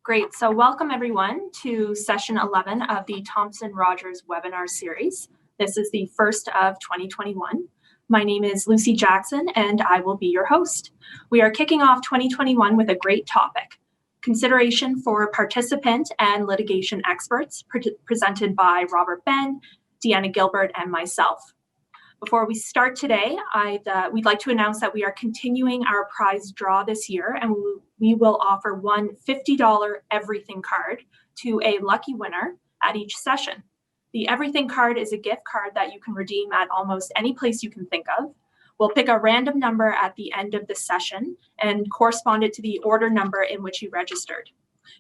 Great. So welcome everyone to session 11 of the Thomson Rogers webinar series. This is the first of 2021. My name is Lucy Jackson and I will be your host. We are kicking off 2021 with a great topic, consideration for participant and litigation experts presented by Robert Ben, Deanna Gilbert, and myself. Before we start today, we'd like to announce that we are continuing our prize draw this year, and we will offer one $50 everything card to a lucky winner at each session. The everything card is a gift card that you can redeem at almost any place you can think of. We'll pick a random number at the end of the session and correspond it to the order number in which you registered.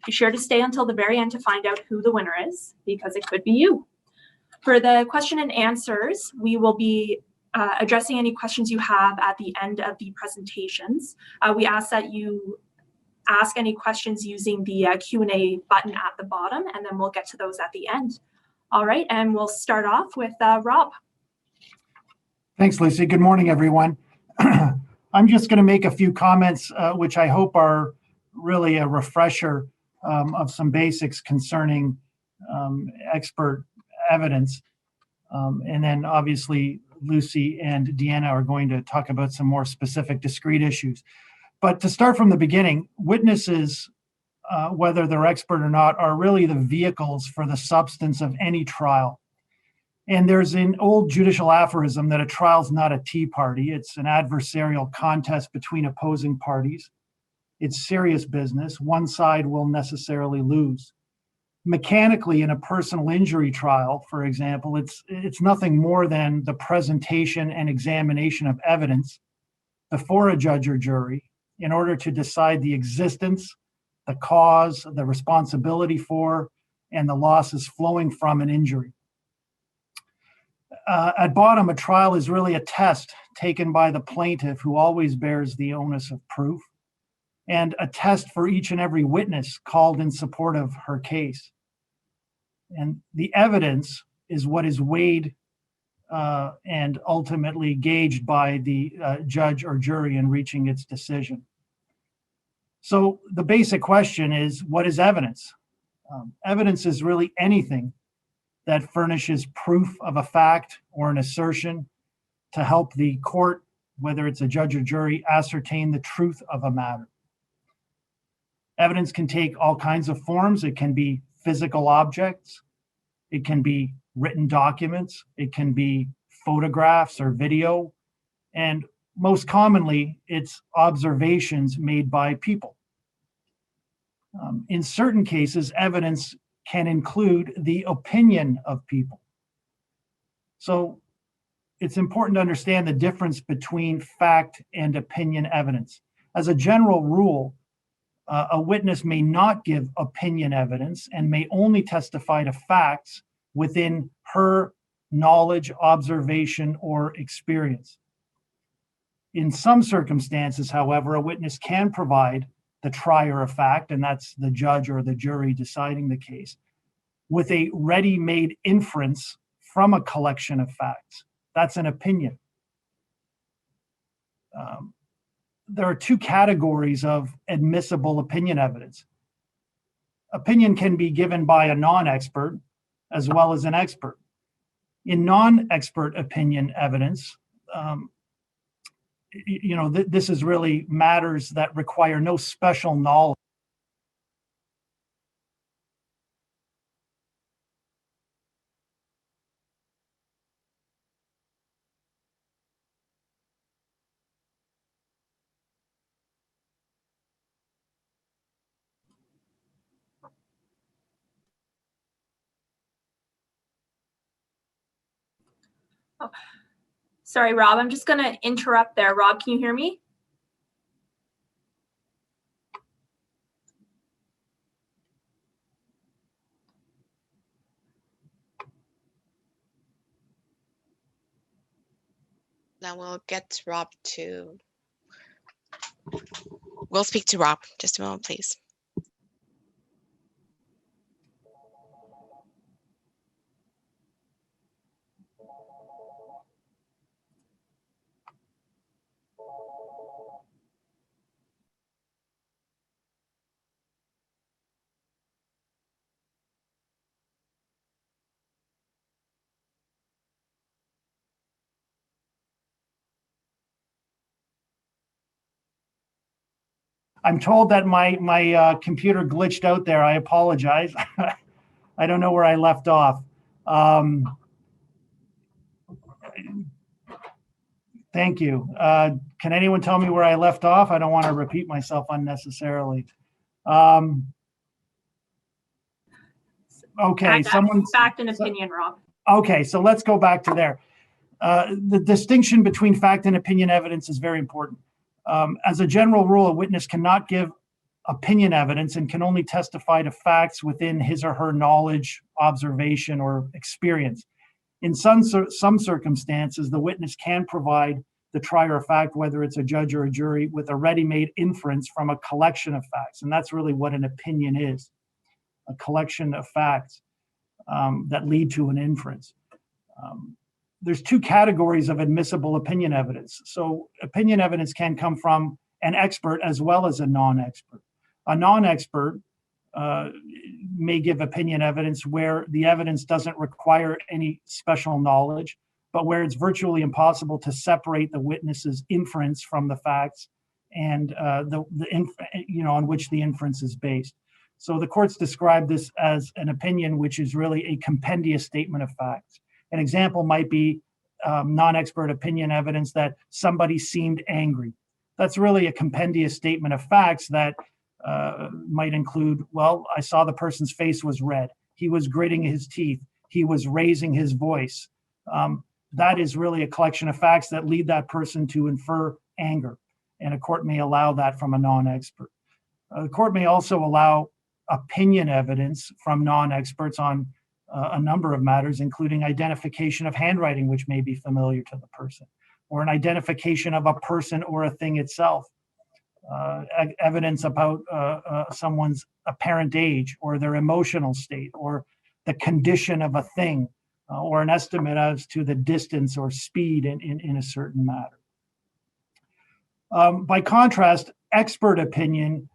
Be sure to stay until the very end to find out who the winner is, because it could be you. For the question and answers, we will be addressing any questions you have at the end of the presentations. We ask that you ask any questions using the Q&A button at the bottom, and then we'll get to those at the end. All right, and we'll start off with Rob. Thanks, Lucy. Good morning, everyone. I'm just going to make a few comments, which I hope are really a refresher of some basics concerning expert evidence. And then obviously Lucy and Deanna are going to talk about some more specific discrete issues. But to start from the beginning, witnesses, whether they're expert or not, are really the vehicles for the substance of any trial. And there's an old judicial aphorism that a trial's not a tea party. It's an adversarial contest between opposing parties. It's serious business. One side will necessarily lose. Mechanically, in a personal injury trial, for example, it's nothing more than the presentation and examination of evidence before a judge or jury in order to decide the existence, the cause, the responsibility for, and the losses flowing from an injury. At bottom, a trial is really a test taken by the plaintiff, who always bears the onus of proof, and a test for each and every witness called in support of her case. And the evidence is what is weighed and ultimately gauged by the judge or jury in reaching its decision. So the basic question is, what is evidence? Evidence is really anything that furnishes proof of a fact or an assertion to help the court, whether it's a judge or jury, ascertain the truth of a matter. Evidence can take all kinds of forms. It can be physical objects. It can be written documents. It can be photographs or video. And most commonly, it's observations made by people. In certain cases, evidence can include the opinion of people. So it's important to understand the difference between fact and opinion evidence. As a general rule, a witness may not give opinion evidence and may only testify to facts within her knowledge, observation, or experience. In some circumstances, however, a witness can provide the trier of fact, and that's the judge or the jury deciding the case, with a ready-made inference from a collection of facts. That's an opinion. There are two categories of admissible opinion evidence. Opinion can be given by a non-expert as well as an expert. In non-expert opinion evidence, this is really matters that require no special knowledge. Oh, sorry, Rob, I'm just going to interrupt there. Rob, can you hear me? Now we'll speak to Rob. Just a moment, please. I'm told that my computer glitched out there. I apologize. I don't know where I left off. Thank you. Can anyone tell me where I left off? I don't want to repeat myself unnecessarily. Okay, someone's fact and opinion, Rob. Okay, so let's go back to there. The distinction between fact and opinion evidence is very important. As a general rule, a witness cannot give opinion evidence and can only testify to facts within his or her knowledge, observation, or experience. In some circumstances, the witness can provide the trier of fact, whether it's a judge or a jury, with a ready-made inference from a collection of facts. And that's really what an opinion is, a collection of facts that lead to an inference. There's two categories of admissible opinion evidence. So opinion evidence can come from an expert as well as a non-expert. A non-expert may give opinion evidence where the evidence doesn't require any special knowledge, but where it's virtually impossible to separate the witness's inference from the facts and on which the inference is based. So the courts describe this as an opinion, which is really a compendious statement of facts. An example might be non-expert opinion evidence that somebody seemed angry. That's really a compendious statement of facts that might include, well, I saw the person's face was red. He was gritting his teeth. He was raising his voice. That is really a collection of facts that lead that person to infer anger. And a court may allow that from a non-expert. The court may also allow opinion evidence from non-experts on a number of matters, including identification of handwriting, which may be familiar to the person, or an identification of a person or a thing itself, evidence about someone's apparent age or their emotional state or the condition of a thing, or an estimate as to the distance or speed in a certain matter. By contrast, expert opinion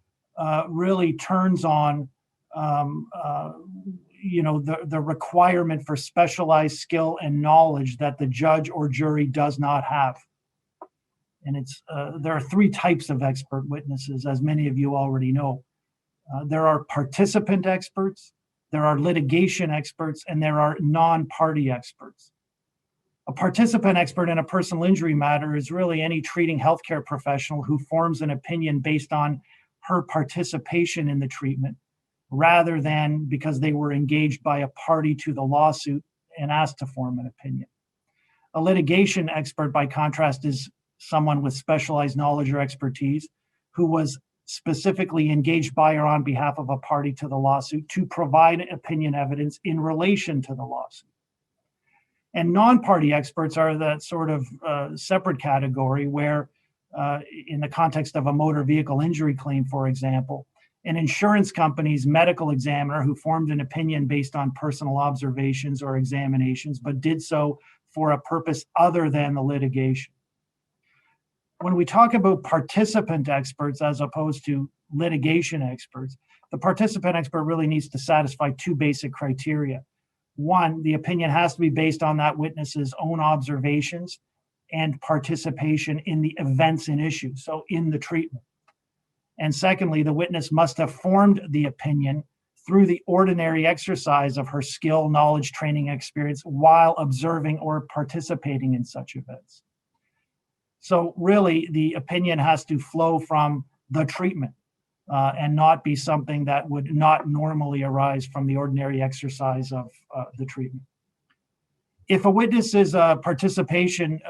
really turns on the requirement for specialized skill and knowledge that the judge or jury does not have. And there are three types of expert witnesses, as many of you already know. There are participant experts, there are litigation experts, and there are non-party experts. A participant expert in a personal injury matter is really any treating healthcare professional who forms an opinion based on her participation in the treatment, rather than because they were engaged by a party to the lawsuit and asked to form an opinion. A litigation expert, by contrast, is someone with specialized knowledge or expertise who was specifically engaged by or on behalf of a party to the lawsuit to provide opinion evidence in relation to the lawsuit. And non-party experts are that sort of separate category where, in the context of a motor vehicle injury claim, for example, an insurance company's medical examiner who formed an opinion based on personal observations or examinations, but did so for a purpose other than the litigation. When we talk about participant experts as opposed to litigation experts, the participant expert really needs to satisfy two basic criteria. One, the opinion has to be based on that witness's own observations and participation in the events in issue, so in the treatment. And secondly, the witness must have formed the opinion through the ordinary exercise of her skill, knowledge, training, experience while observing or participating in such events. So really, the opinion has to flow from the treatment and not be something that would not normally arise from the ordinary exercise of the treatment. If a witness is a participation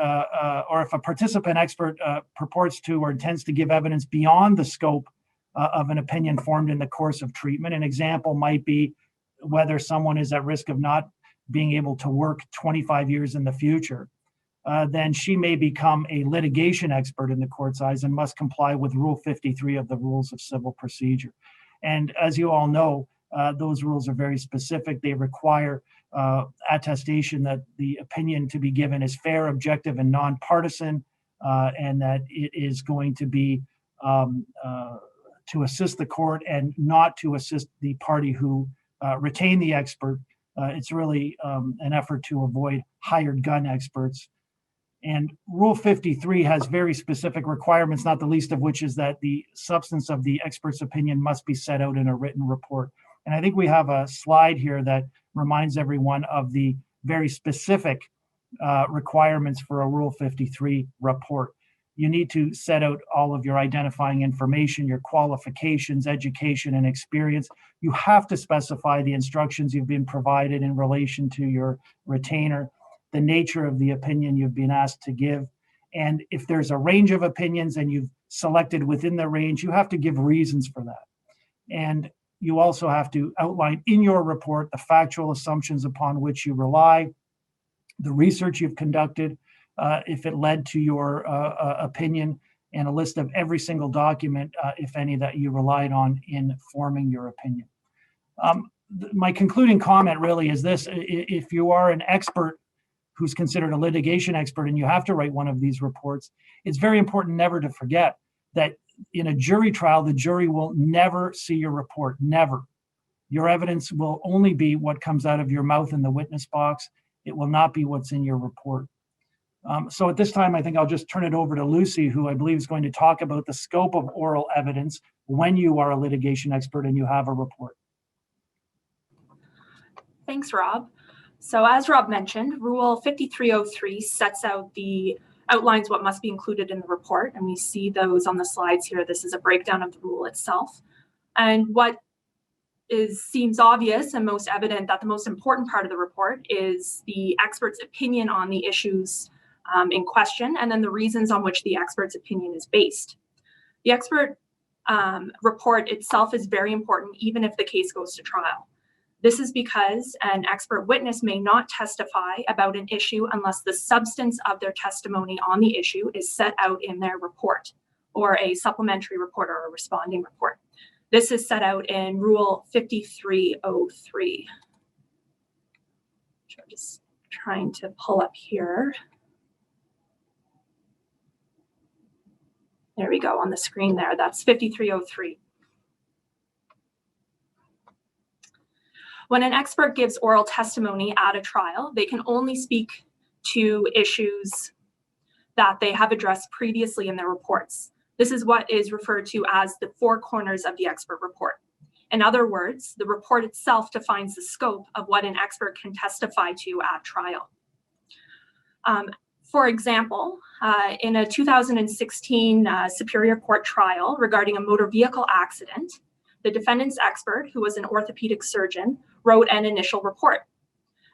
or if a participant expert purports to or intends to give evidence beyond the scope of an opinion formed in the course of treatment, an example might be whether someone is at risk of not being able to work 25 years in the future, then she may become a litigation expert in the court's eyes and must comply with Rule 53 of the Rules of Civil Procedure. And as you all know, those rules are very specific. They require attestation that the opinion to be given is fair, objective, and nonpartisan, and that it is going to be to assist the court and not to assist the party who retained the expert. It's really an effort to avoid hired gun experts. And Rule 53 has very specific requirements, not the least of which is that the substance of the expert's opinion must be set out in a written report. And I think we have a slide here that reminds everyone of the very specific requirements for a Rule 53 report. You need to set out all of your identifying information, your qualifications, education, and experience. You have to specify the instructions you've been provided in relation to your retainer, the nature of the opinion you've been asked to give. And if there's a range of opinions and you've selected within the range, you have to give reasons for that. And you also have to outline in your report the factual assumptions upon which you rely, the research you've conducted, if it led to your opinion, and a list of every single document, if any, that you relied on in forming your opinion. My concluding comment really is this: if you are an expert who's considered a litigation expert and you have to write one of these reports, it's very important never to forget that in a jury trial, the jury will never see your report, never. Your evidence will only be what comes out of your mouth in the witness box. It will not be what's in your report. So at this time, I think I'll just turn it over to Lucy, who I believe is going to talk about the scope of oral evidence when you are a litigation expert and you have a report. Thanks, Rob. So as Rob mentioned, Rule 5303 outlines what must be included in the report, and we see those on the slides here. This is a breakdown of the rule itself. And what seems obvious and most evident that the most important part of the report is the expert's opinion on the issues in question, and then the reasons on which the expert's opinion is based. The expert report itself is very important, even if the case goes to trial. This is because an expert witness may not testify about an issue unless the substance of their testimony on the issue is set out in their report, or a supplementary report or a responding report. This is set out in Rule 5303, which I'm just trying to pull up here. There we go on the screen there. That's 5303. When an expert gives oral testimony at a trial, they can only speak to issues that they have addressed previously in their reports. This is what is referred to as the four corners of the expert report. In other words, the report itself defines the scope of what an expert can testify to at trial. For example, in a 2016 Superior Court trial regarding a motor vehicle accident, the defendant's expert, who was an orthopedic surgeon, wrote an initial report.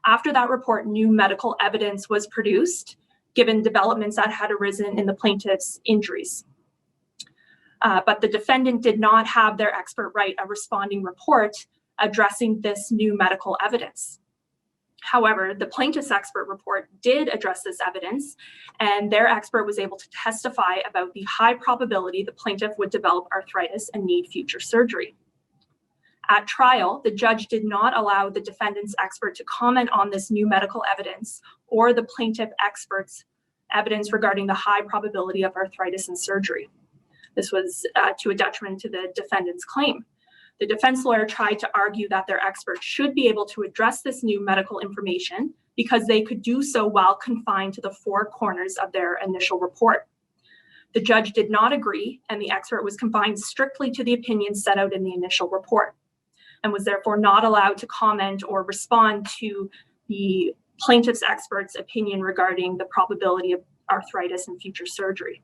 After that report, new medical evidence was produced, given developments that had arisen in the plaintiff's injuries. But the defendant did not have their expert write a responding report addressing this new medical evidence. However, the plaintiff's expert report did address this evidence, and their expert was able to testify about the high probability the plaintiff would develop arthritis and need future surgery. At trial, the judge did not allow the defendant's expert to comment on this new medical evidence or the plaintiff expert's evidence regarding the high probability of arthritis and surgery. This was to a detriment to the defendant's claim. The defense lawyer tried to argue that their expert should be able to address this new medical information because they could do so while confined to the four corners of their initial report. The judge did not agree, and the expert was confined strictly to the opinions set out in the initial report, and was therefore not allowed to comment or respond to the plaintiff's expert's opinion regarding the probability of arthritis and future surgery.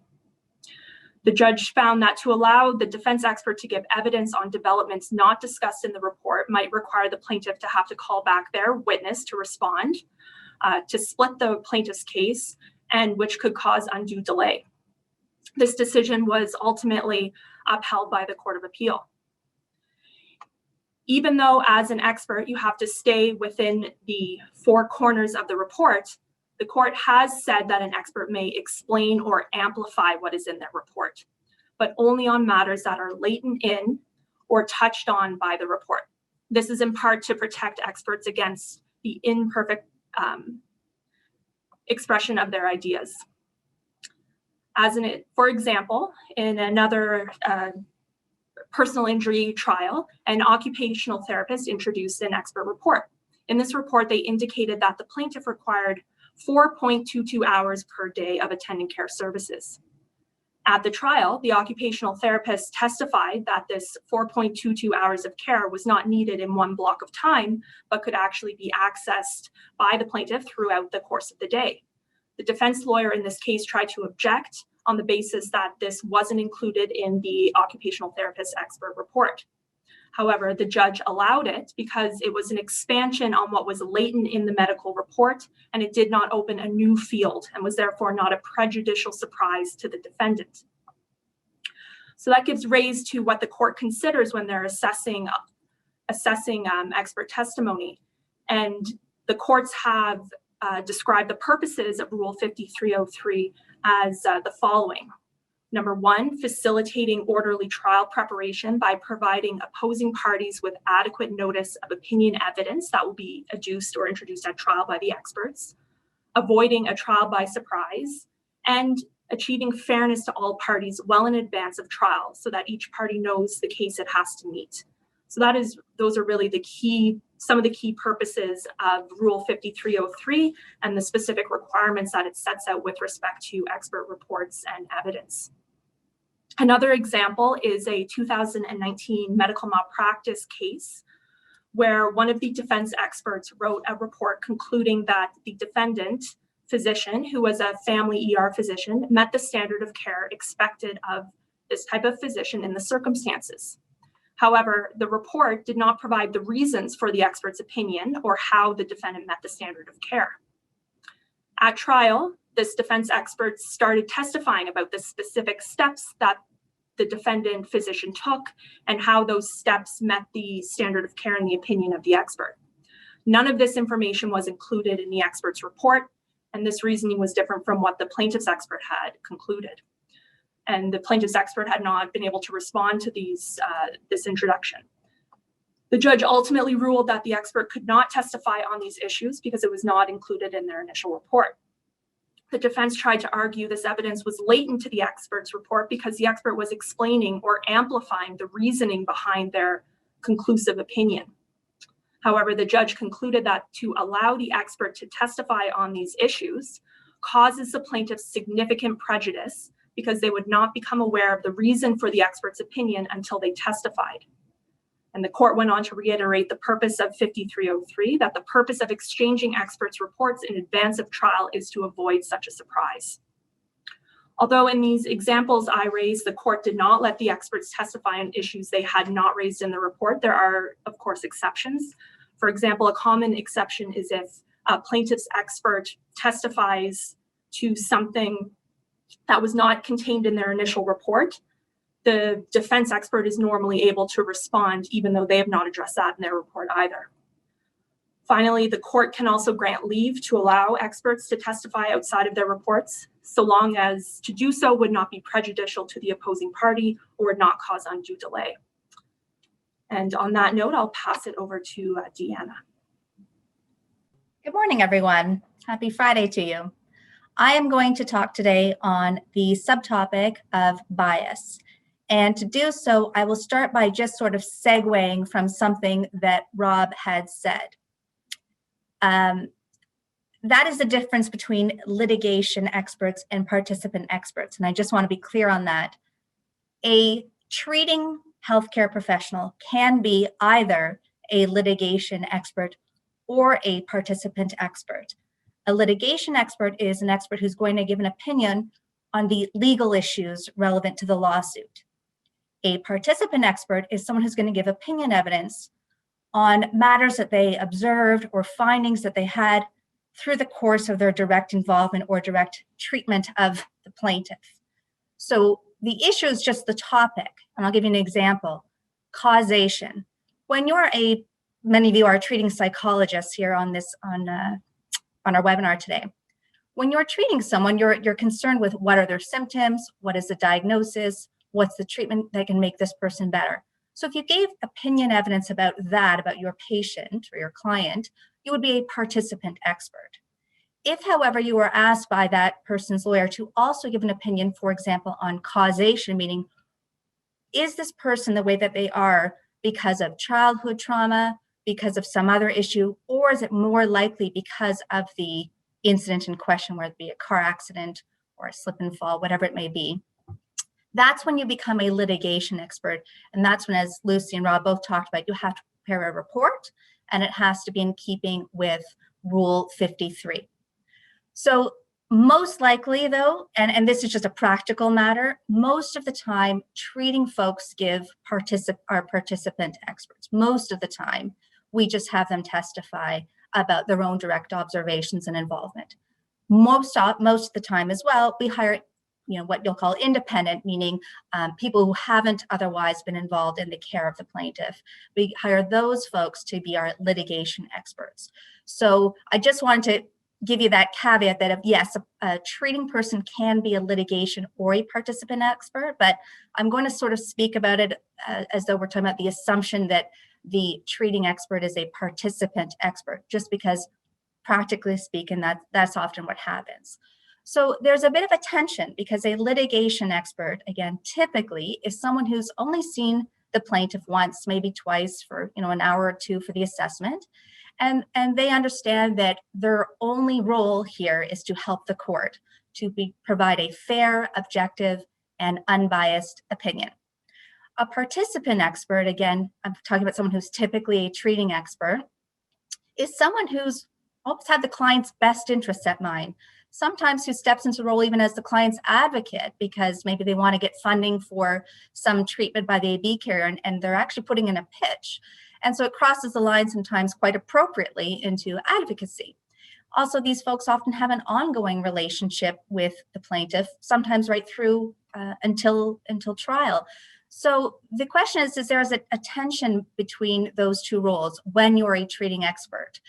The judge found that to allow the defense expert to give evidence on developments not discussed in the report might require the plaintiff to have to call back their witness to respond, to split the plaintiff's case, and which could cause undue delay. This decision was ultimately upheld by the Court of Appeal. Even though as an expert, you have to stay within the four corners of the report, the court has said that an expert may explain or amplify what is in their report, but only on matters that are latent in or touched on by the report. This is in part to protect experts against the imperfect expression of their ideas. For example, in another personal injury trial, an occupational therapist introduced an expert report. In this report, they indicated that the plaintiff required 4.22 hours per day of attending care services. At the trial, the occupational therapist testified that this 4.22 hours of care was not needed in one block of time, but could actually be accessed by the plaintiff throughout the course of the day. The defense lawyer in this case tried to object on the basis that this wasn't included in the occupational therapist expert report. However, the judge allowed it because it was an expansion on what was latent in the medical report, and it did not open a new field and was therefore not a prejudicial surprise to the defendant. So that gives rise to what the court considers when they're assessing expert testimony. And the courts have described the purposes of Rule 5303 as the following. Number one, facilitating orderly trial preparation by providing opposing parties with adequate notice of opinion evidence that will be adduced or introduced at trial by the experts, avoiding a trial by surprise, and achieving fairness to all parties well in advance of trial so that each party knows the case it has to meet. So those are really some of the key purposes of Rule 5303 and the specific requirements that it sets out with respect to expert reports and evidence. Another example is a 2019 medical malpractice case where one of the defense experts wrote a report concluding that the defendant physician, who was a family ER physician, met the standard of care expected of this type of physician in the circumstances. However, the report did not provide the reasons for the expert's opinion or how the defendant met the standard of care. At trial, this defense expert started testifying about the specific steps that the defendant physician took and how those steps met the standard of care in the opinion of the expert. None of this information was included in the expert's report, and this reasoning was different from what the plaintiff's expert had concluded. And the plaintiff's expert had not been able to respond to this introduction. The judge ultimately ruled that the expert could not testify on these issues because it was not included in their initial report. The defense tried to argue this evidence was latent to the expert's report because the expert was explaining or amplifying the reasoning behind their conclusive opinion. However, the judge concluded that to allow the expert to testify on these issues causes the plaintiff significant prejudice because they would not become aware of the reason for the expert's opinion until they testified. And the court went on to reiterate the purpose of 5303, that the purpose of exchanging experts' reports in advance of trial is to avoid such a surprise. Although in these examples I raised, the court did not let the experts testify on issues they had not raised in the report, there are, of course, exceptions. For example, a common exception is if a plaintiff's expert testifies to something that was not contained in their initial report. The defense expert is normally able to respond even though they have not addressed that in their report either. Finally, the court can also grant leave to allow experts to testify outside of their reports, so long as to do so would not be prejudicial to the opposing party or would not cause undue delay. And on that note, I'll pass it over to Deanna. Good morning, everyone. Happy Friday to you. I am going to talk today on the subtopic of bias. And to do so, I will start by just sort of segueing from something that Rob had said. That is the difference between litigation experts and participant experts. And I just want to be clear on that. A treating healthcare professional can be either a litigation expert or a participant expert. A litigation expert is an expert who's going to give an opinion on the legal issues relevant to the lawsuit. A participant expert is someone who's going to give opinion evidence on matters that they observed or findings that they had through the course of their direct involvement or direct treatment of the plaintiff. So the issue is just the topic, and I'll give you an example. Causation. When many of you are treating psychologists here on our webinar today. When you're treating someone, you're concerned with what are their symptoms, what is the diagnosis, what's the treatment that can make this person better. So if you gave opinion evidence about your patient or your client, you would be a participant expert. If, however, you were asked by that person's lawyer to also give an opinion, for example, on causation, meaning, is this person the way that they are because of childhood trauma, because of some other issue, or is it more likely because of the incident in question, whether it be a car accident or a slip and fall, whatever it may be. That's when you become a litigation expert. And that's when, as Lucy and Rob both talked about, you have to prepare a report, and it has to be in keeping with Rule 53. So most likely though, and this is just a practical matter, most of the time treating folks are participant experts. Most of the time, we just have them testify about their own direct observations and involvement. Most of the time as well, we hire what you'll call independent, meaning people who haven't otherwise been involved in the care of the plaintiff. We hire those folks to be our litigation experts. So I just wanted to give you that caveat that yes, a treating person can be a litigation or a participant expert, but I'm going to sort of speak about it as though we're talking about the assumption that the treating expert is a participant expert, just because practically speaking, that's often what happens. So there's a bit of a tension because a litigation expert, again, typically is someone who's only seen the plaintiff once, maybe twice for an hour or two for the assessment. And they understand that their only role here is to help the court to provide a fair, objective, and unbiased opinion. A participant expert, again, I'm talking about someone who's typically a treating expert, is someone who's always had the client's best interests at mind. Sometimes who steps into the role even as the client's advocate because maybe they want to get funding for some treatment by the AB carrier and they're actually putting in a pitch. And so it crosses the line sometimes quite appropriately into advocacy. Also, these folks often have an ongoing relationship with the plaintiff, sometimes right through until trial. So the question is there a tension between those two roles when you're a treating expert?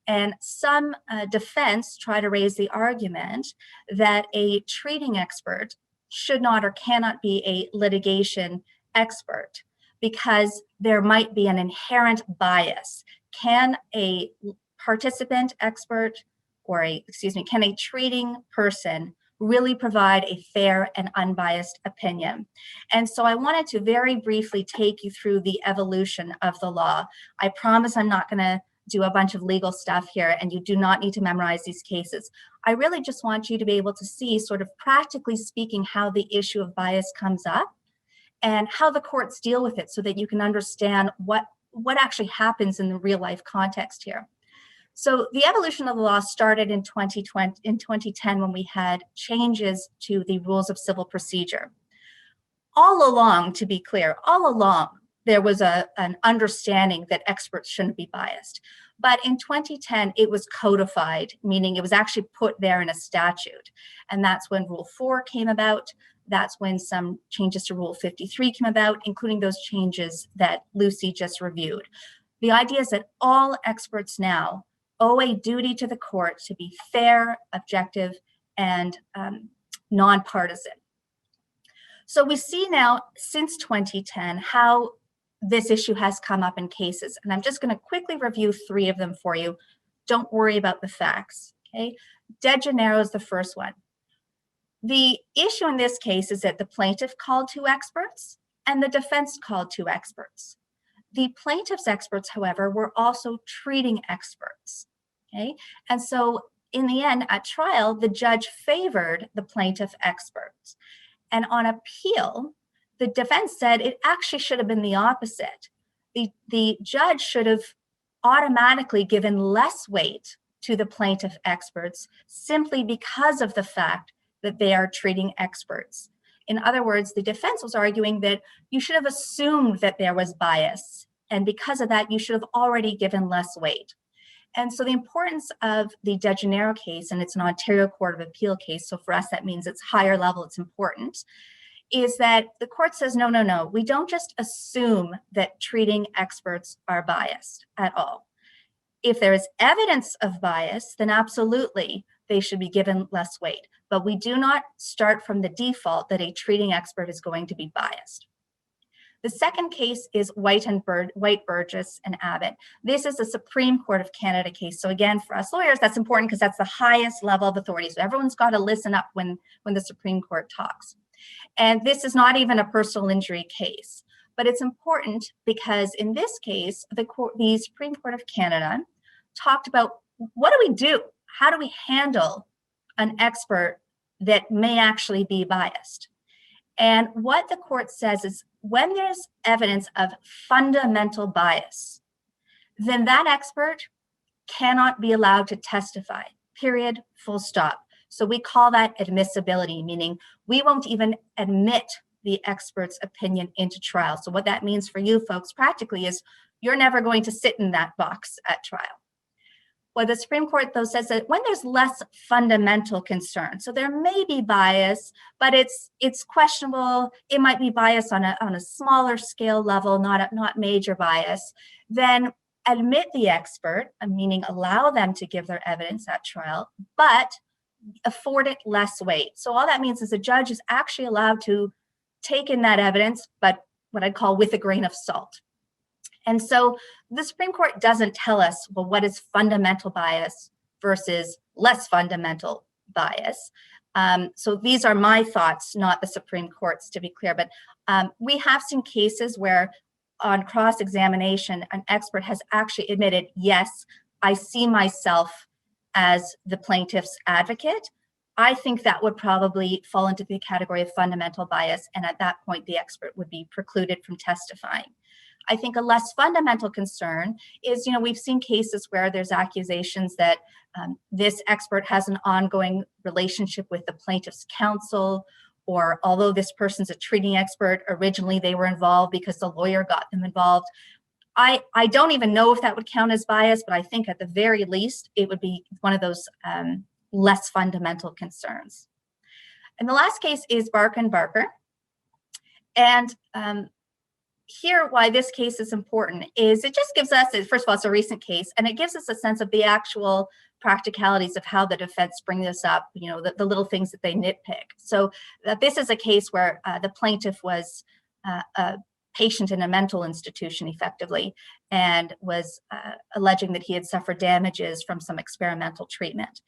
And some defense try to raise the argument that a treating expert should not or cannot be a litigation expert because there might be an inherent bias. Can a participant expert can a treating person really provide a fair and unbiased opinion? And so I wanted to very briefly take you through the evolution of the law. I promise I'm not going to do a bunch of legal stuff here, and you do not need to memorize these cases. I really just want you to be able to see, sort of practically speaking, how the issue of bias comes up and how the courts deal with it so that you can understand what actually happens in the real life context here. So the evolution of the law started in 2010 when we had changes to the rules of civil procedure. All along, to be clear, there was an understanding that experts shouldn't be biased. But in 2010, it was codified, meaning it was actually put there in a statute. And that's when Rule 4 came about. That's when some changes to Rule 53 came about, including those changes that Lucy just reviewed. The idea is that all experts now owe a duty to the court to be fair, objective, and nonpartisan. So we see now, since 2010, how this issue has come up in cases. And I'm just going to quickly review 3 of them for you. Don't worry about the facts, okay? De Janeiro is the first one. The issue in this case is that the plaintiff called 2 experts and the defense called 2 experts. The plaintiff's experts, however, were also treating experts, okay? And so in the end, at trial, the judge favored the plaintiff experts. And on appeal, the defense said it actually should have been the opposite. The judge should have automatically given less weight to the plaintiff experts simply because of the fact that they are treating experts. In other words, the defense was arguing that you should have assumed that there was bias, and because of that, you should have already given less weight. And so the importance of the De Janeiro case, and it's an Ontario Court of Appeal case, so for us that means it's higher level, it's important, is that the court says, no, we don't just assume that treating experts are biased at all. If there is evidence of bias, then absolutely they should be given less weight. But we do not start from the default that a treating expert is going to be biased. The second case is White, Burgess, and Abbott. This is the Supreme Court of Canada case. So again, for us lawyers, that's important because that's the highest level of authority. So everyone's got to listen up when the Supreme Court talks. And this is not even a personal injury case, but it's important because in this case, the Supreme Court of Canada talked about what do we do how do we handle an expert that may actually be biased? And what the court says is when there's evidence of fundamental bias, then that expert cannot be allowed to testify, period, full stop. So we call that admissibility, meaning we won't even admit the expert's opinion into trial. So what that means for you folks practically is you're never going to sit in that box at trial. Well, the Supreme Court, though, says that when there's less fundamental concern, so there may be bias, but it's questionable. It might be bias on a smaller scale level, not major bias. Then admit the expert, meaning allow them to give their evidence at trial, but afford it less weight. So all that means is a judge is actually allowed to take in that evidence, but what I'd call with a grain of salt. And so the Supreme Court doesn't tell us, well, what is fundamental bias versus less fundamental bias. So these are my thoughts, not the Supreme Court's, to be clear. But we have seen cases where on cross-examination, an expert has actually admitted, yes, I see myself as the plaintiff's advocate. I think that would probably fall into the category of fundamental bias. And at that point, the expert would be precluded from testifying. I think a less fundamental concern is, we've seen cases where there's accusations that this expert has an ongoing relationship with the plaintiff's counsel, or although this person's a treating expert, originally they were involved because the lawyer got them involved. I don't even know if that would count as bias, but I think at the very least, it would be one of those less fundamental concerns. And the last case is Barker and Barker. And here, why this case is important is it just gives us, first of all, it's a recent case, and it gives us a sense of the actual practicalities of how the defense bring this up, the little things that they nitpick. So this is a case where the plaintiff was a patient in a mental institution, effectively, and was alleging that he had suffered damages from some experimental treatment.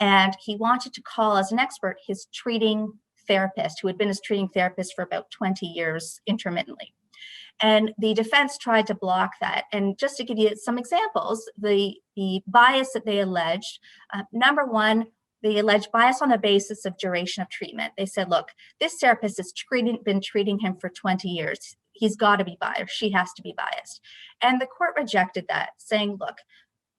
And he wanted to call as an expert his treating therapist, who had been his treating therapist for about 20 years intermittently. And the defense tried to block that. And just to give you some examples, the bias that they alleged, number one, they alleged bias on the basis of duration of treatment. They said, look, this therapist has been treating him for 20 years. He's got to be biased. She has to be biased. And the court rejected that, saying, look,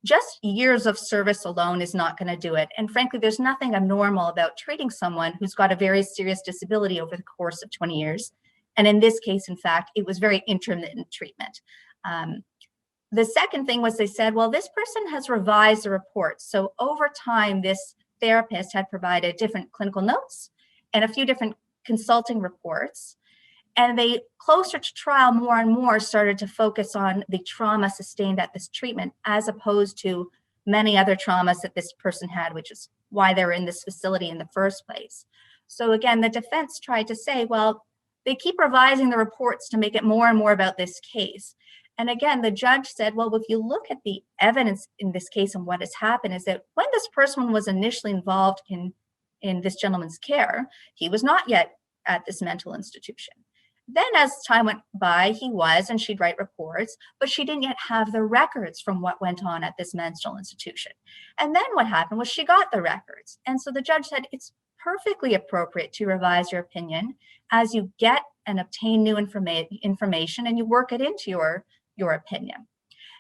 just years of service alone is not going to do it. And frankly, there's nothing abnormal about treating someone who's got a very serious disability over the course of 20 years. And in this case, in fact, it was very intermittent treatment. The second thing was they said, well, this person has revised the report. So over time, this therapist had provided different clinical notes and a few different consulting reports. And they, closer to trial, more and more started to focus on the trauma sustained at this treatment, as opposed to many other traumas that this person had, which is why they were in this facility in the first place. So again, the defense tried to say, well, they keep revising the reports to make it more and more about this case. And again, the judge said, well, if you look at the evidence in this case and what has happened is that when this person was initially involved in this gentleman's care, he was not yet at this mental institution. Then as time went by, he was, and she'd write reports, but she didn't yet have the records from what went on at this mental institution. And then what happened was she got the records. And so the judge said, it's perfectly appropriate to revise your opinion as you get and obtain new information and you work it into your opinion.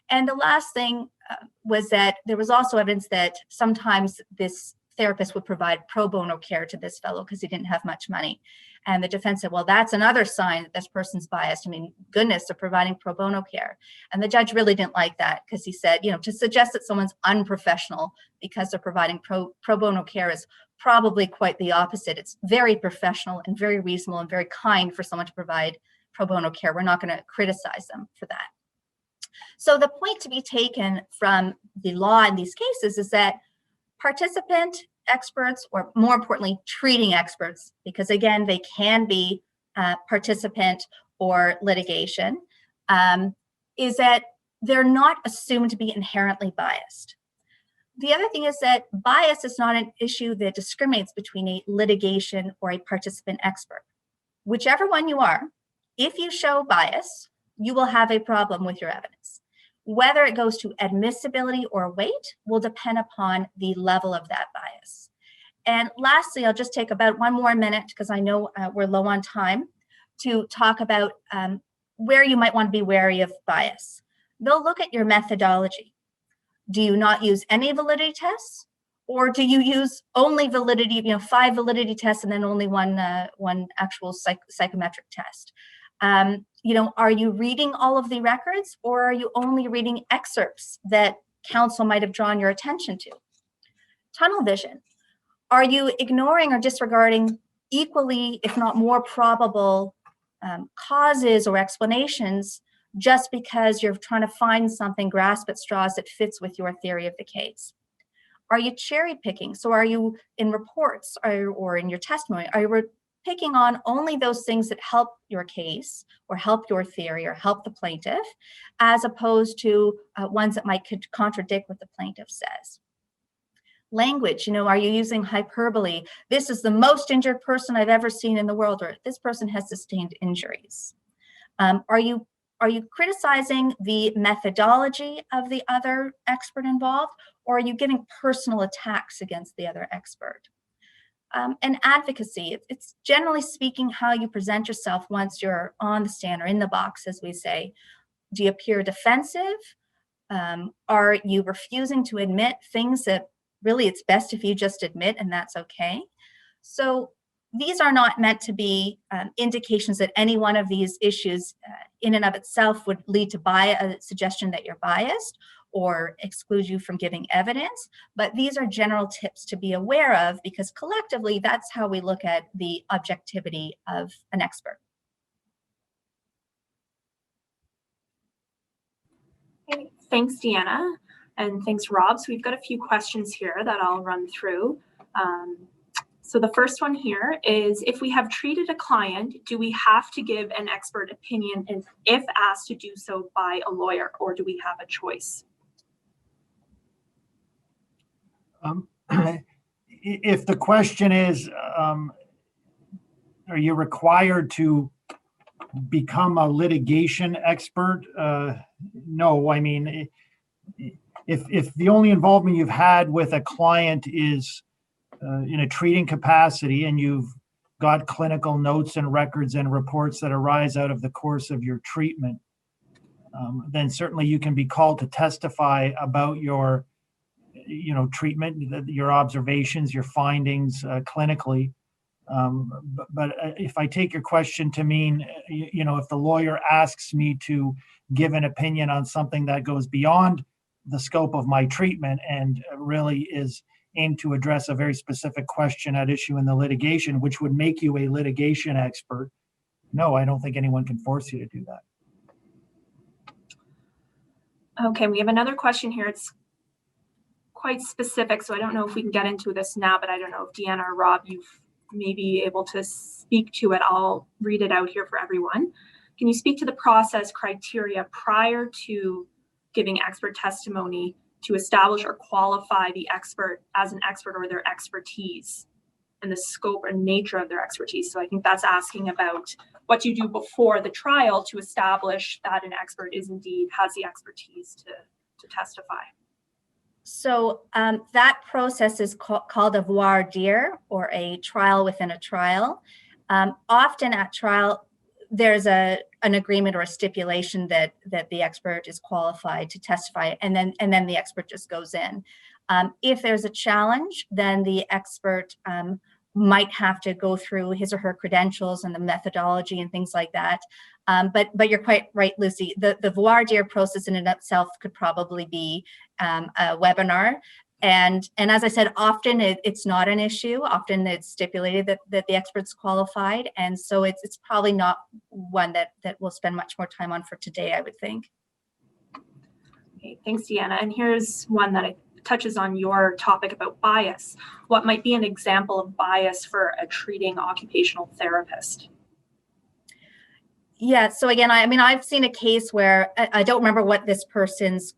And the last thing was that there was also evidence that sometimes this therapist would provide pro bono care to this fellow because he didn't have much money. And the defense said, well, that's another sign that this person's biased. I mean, goodness, they're providing pro bono care. And the judge really didn't like that because he said, to suggest that someone's unprofessional because they're providing pro bono care is probably quite the opposite. It's very professional and very reasonable and very kind for someone to provide pro bono care. We're not going to criticize them for that. So the point to be taken from the law in these cases is that participant experts, or more importantly, treating experts, because again, they can be participant or litigation, is that they're not assumed to be inherently biased. The other thing is that bias is not an issue that discriminates between a litigation or a participant expert. Whichever one you are, if you show bias, you will have a problem with your evidence. Whether it goes to admissibility or weight will depend upon the level of that bias. And lastly, I'll just take about one more minute, because I know we're low on time, to talk about where you might want to be wary of bias. They'll look at your methodology. Do you not use any validity tests? Or do you use only validity, 5 validity tests and then only one actual psychometric test? Are you reading all of the records, or are you only reading excerpts that counsel might have drawn your attention to? Tunnel vision. Are you ignoring or disregarding equally, if not more probable causes or explanations just because you're trying to find something, grasp at straws that fits with your theory of the case? Are you cherry picking? So are you in reports or in your testimony, are you picking on only those things that help your case or help your theory or help the plaintiff, as opposed to ones that might contradict what the plaintiff says? Language, are you using hyperbole? This is the most injured person I've ever seen in the world, or this person has sustained injuries. Are you criticizing the methodology of the other expert involved, or are you giving personal attacks against the other expert? And advocacy, it's generally speaking how you present yourself once you're on the stand or in the box, as we say. Do you appear defensive? Are you refusing to admit things that really it's best if you just admit, and that's okay? So these are not meant to be indications that any one of these issues in and of itself would lead to a suggestion that you're biased or exclude you from giving evidence, but these are general tips to be aware of, because collectively that's how we look at the objectivity of an expert. Okay, thanks, Deanna, and thanks, Rob. So we've got a few questions here that I'll run through. So the first one here is, if we have treated a client, do we have to give an expert opinion if asked to do so by a lawyer, or do we have a choice? If the question is, are you required to become a litigation expert? No, I mean, if the only involvement you've had with a client is in a treating capacity, and you've got clinical notes and records and reports that arise out of the course of your treatment, then certainly you can be called to testify about your treatment, your observations, your findings clinically. But if I take your question to mean, if the lawyer asks me to give an opinion on something that goes beyond the scope of my treatment and really is aimed to address a very specific question at issue in the litigation, which would make you a litigation expert, no, I don't think anyone can force you to do that. Okay, we have another question here. It's quite specific, so I don't know if we can get into this now, but I don't know if Deanna or Rob, you may be able to speak to it. I'll read it out here for everyone. Can you speak to the process criteria prior to giving expert testimony to establish or qualify the expert as an expert, or their expertise and the scope or nature of their expertise? So I think that's asking about what you do before the trial to establish that an expert has the expertise to testify. So that process is called a voir dire, or a trial within a trial. Often at trial, there's an agreement or a stipulation that the expert is qualified to testify, and then the expert just goes in. If there's a challenge, then the expert might have to go through his or her credentials and the methodology and things like that. But you're quite right, Lucy. The voir dire process in and of itself could probably be a webinar. And as I said, often it's not an issue. Often it's stipulated that the expert's qualified. And so it's probably not one that we'll spend much more time on for today, I would think. Okay, thanks, Deanna. And here's one that touches on your topic about bias. What might be an example of bias for a treating occupational therapist? Yeah, so again, I've seen a case where I don't remember what this person's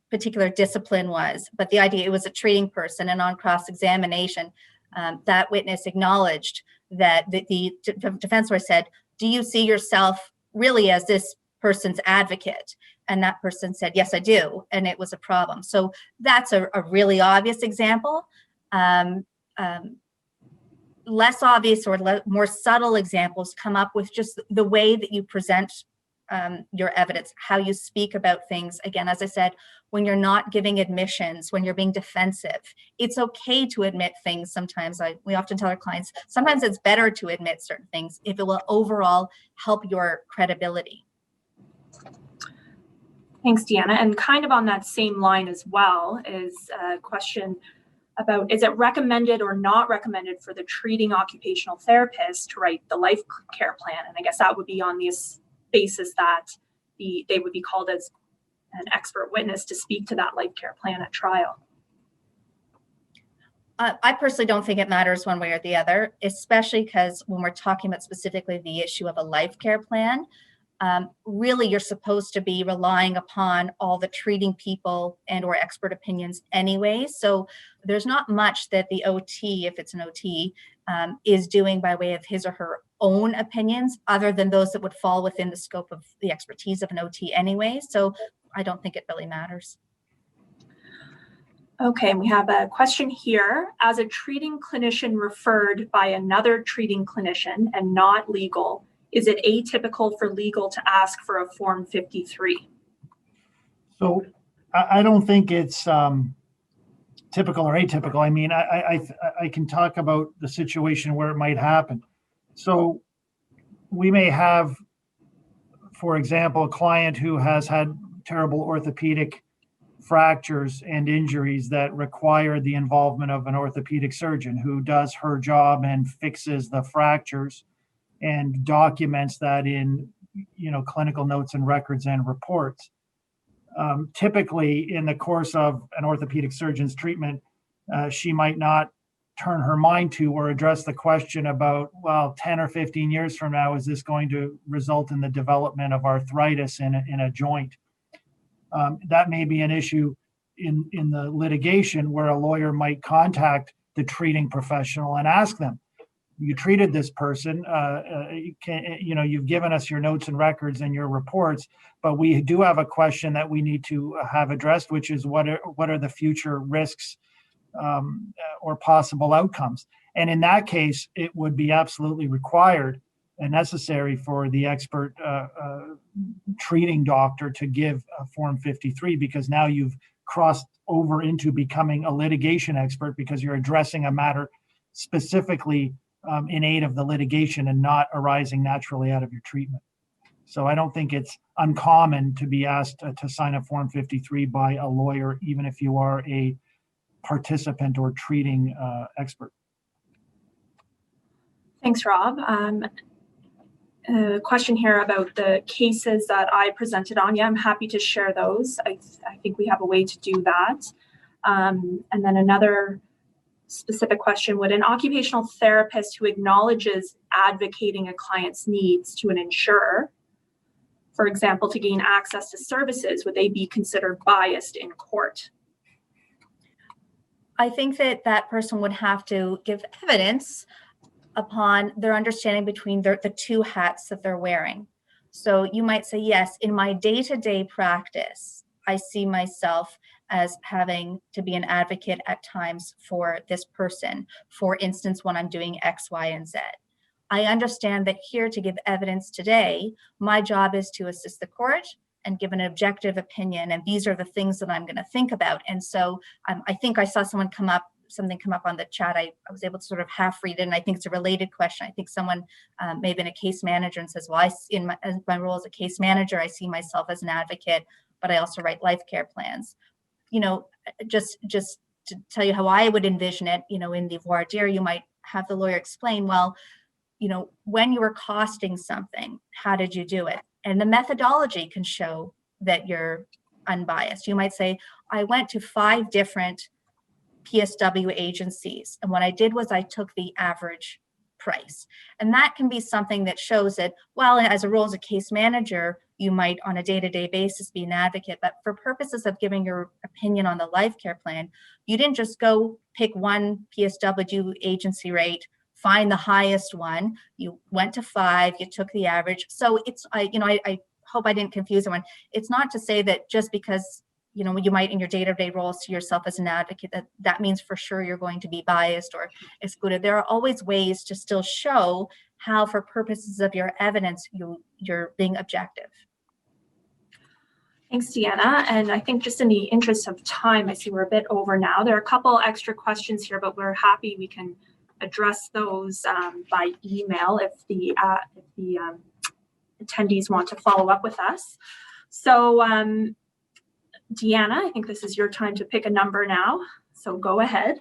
particular discipline was, but the idea, it was a treating person, and on cross-examination, that witness acknowledged that the defense lawyer said, do you see yourself really as this person's advocate, and that person said, yes, I do, and it was a problem. So that's a really obvious example. Less obvious or more subtle examples come up with just the way that you present your evidence, how you speak about things. Again, as I said, when you're not giving admissions, when you're being defensive, it's okay to admit things. Sometimes we often tell our clients, sometimes it's better to admit certain things if it will overall help your credibility. Thanks, Deanna. And kind of on that same line as well is a question about, is it recommended or not recommended for the treating occupational therapist to write the life care plan? And I guess that would be on the basis that they would be called as an expert witness to speak to that life care plan at trial. I personally don't think it matters one way or the other, especially because when we're talking about specifically the issue of a life care plan, really you're supposed to be relying upon all the treating people and or expert opinions anyway. So there's not much that the OT, if it's an OT, is doing by way of his or her own opinions, other than those that would fall within the scope of the expertise of an OT anyway. So I don't think it really matters. Okay, and we have a question here. As a treating clinician referred by another treating clinician and not legal, is it atypical for legal to ask for a Form 53? So I don't think it's typical or atypical. I mean, I can talk about the situation where it might happen. So we may have, for example, a client who has had terrible orthopedic fractures and injuries that require the involvement of an orthopedic surgeon who does her job and fixes the fractures and documents that in, clinical notes and records and reports. Typically, in the course of an orthopedic surgeon's treatment, she might not turn her mind to or address the question about, well, 10 or 15 years from now, is this going to result in the development of arthritis in a joint? That may be an issue in the litigation where a lawyer might contact the treating professional and ask them, you treated this person, you've given us your notes and records and your reports, but we do have a question that we need to have addressed, which is what are the future risks or possible outcomes? And in that case, it would be absolutely required and necessary for the expert treating doctor to give a Form 53, because now you've crossed over into becoming a litigation expert because you're addressing a matter specifically in aid of the litigation and not arising naturally out of your treatment. So I don't think it's uncommon to be asked to sign a Form 53 by a lawyer, even if you are a participant or treating expert. Thanks, Rob. A question here about the cases that I presented on. Yeah, I'm happy to share those. I think we have a way to do that. And then another specific question, would an occupational therapist who acknowledges advocating a client's needs to an insurer, for example, to gain access to services, would they be considered biased in court? I think that person would have to give evidence upon their understanding between the two hats that they're wearing. So you might say, yes, in my day-to-day practice, I see myself as having to be an advocate at times for this person, for instance, when I'm doing X, Y, and Z. I understand that here to give evidence today, my job is to assist the court and give an objective opinion, and these are the things that I'm going to think about. And so I think I saw something come up on the chat. I was able to sort of half read it, and I think it's a related question. I think someone may have been a case manager and says, well, in my role as a case manager, I see myself as an advocate, but I also write life care plans. Just to tell you how I would envision it, in the voir dire, you might have the lawyer explain, well, when you were costing something, how did you do it? And the methodology can show that you're unbiased. You might say, I went to 5 different PSW agencies, and what I did was I took the average price. And that can be something that shows that, well, as a role as a case manager, you might on a day-to-day basis be an advocate, but for purposes of giving your opinion on the life care plan, you didn't just go pick one PSW agency rate, find the highest one. You went to 5, you took the average. So it's, I hope I didn't confuse everyone. It's not to say that just because, you know, you might in your day-to-day roles see yourself as an advocate, that means for sure you're going to be biased or excluded. There are always ways to still show how, for purposes of your evidence, you're being objective. Thanks, Deanna. And I think just in the interest of time, I see we're a bit over now. There are a couple extra questions here, but we're happy we can address those by email if the attendees want to follow up with us. So Deanna, I think this is your time to pick a number now. So go ahead.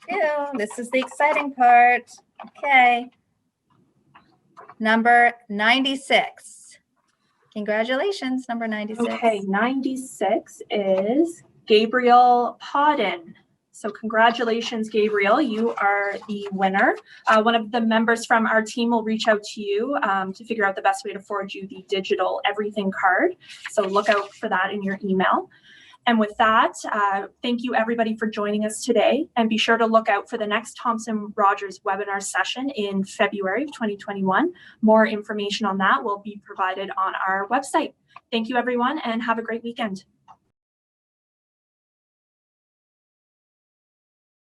Ew, this is the exciting part. Okay. Number 96. Congratulations, number 96. Okay, 96 is Gabriel Podden. So congratulations, Gabriel. You are the winner. One of the members from our team will reach out to you to figure out the best way to forward you the digital everything card. So look out for that in your email. And with that, thank you everybody for joining us today, and be sure to look out for the next Thomson Rogers webinar session in February of 2021. More information on that will be provided on our website. Thank you everyone, and have a great weekend.